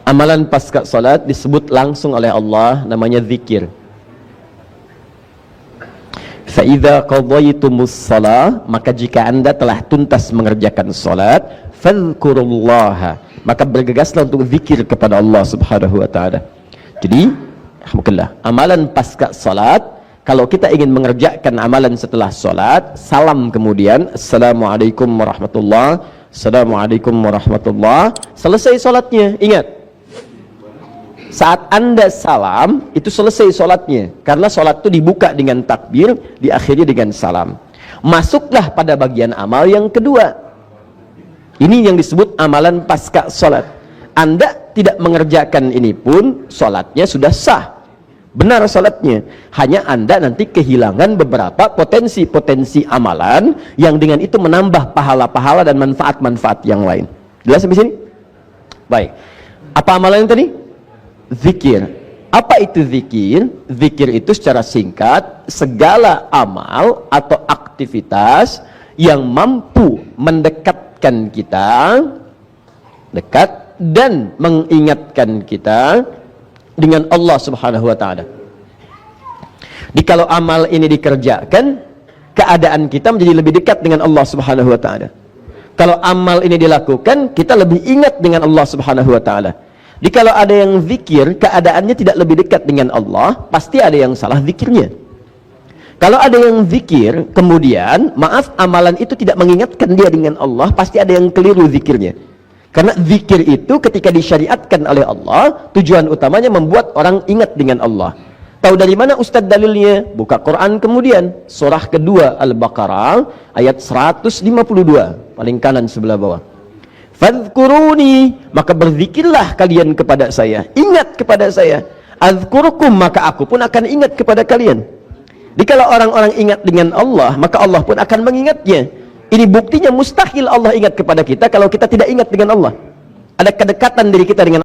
Amalan pasca salat disebut langsung oleh Allah, namanya zikir. Fa idza qadaytumus shalah, maka jika Anda telah tuntas mengerjakan salat, fadhkurullaha, maka bergegaslah untuk zikir kepada Allah Subhanahu wa taala. Jadi, alhamdulillah, amalan pasca salat, kalau kita ingin mengerjakan amalan setelah salat, salam kemudian assalamualaikum warahmatullahi, assalamualaikum warahmatullahi, selesai salatnya. Ingat, saat Anda salam, itu selesai sholatnya. Karena sholat itu dibuka dengan takbir, diakhiri dengan salam. Masuklah pada bagian amal yang kedua. Ini yang disebut amalan pasca sholat. Anda tidak mengerjakan ini pun, sholatnya sudah sah. Benar sholatnya. Hanya Anda nanti kehilangan beberapa potensi-potensi amalan, yang dengan itu menambah pahala-pahala dan manfaat-manfaat yang lain. Jelas sampai sini? Baik. Apa amalan yang tadi? Zikir. Apa itu zikir? Zikir itu secara singkat segala amal atau aktivitas yang mampu mendekatkan kita dekat dan mengingatkan kita dengan Allah Subhanahu wa taala. Kalau amal ini dikerjakan, keadaan kita menjadi lebih dekat dengan Allah Subhanahu wa taala. Kalau amal ini dilakukan, kita lebih ingat dengan Allah Subhanahu wa taala. Kalau ada yang zikir, keadaannya tidak lebih dekat dengan Allah, pasti ada yang salah zikirnya. Kalau ada yang zikir, kemudian, maaf, amalan itu tidak mengingatkan dia dengan Allah, pasti ada yang keliru zikirnya. Karena zikir itu ketika disyariatkan oleh Allah, tujuan utamanya membuat orang ingat dengan Allah. Tahu dari mana Ustadz dalilnya? Buka Quran kemudian, surah kedua Al-Baqarah, ayat 152, paling kanan sebelah bawah. Fadhkuruni, maka berzikirlah kalian kepada saya, ingat kepada saya. Azkurukum, maka aku pun akan ingat kepada kalian. Kalau orang-orang ingat dengan Allah, maka Allah pun akan mengingatnya. Ini buktinya mustahil Allah ingat kepada kita kalau kita tidak ingat dengan Allah. Ada kedekatan diri kita dengan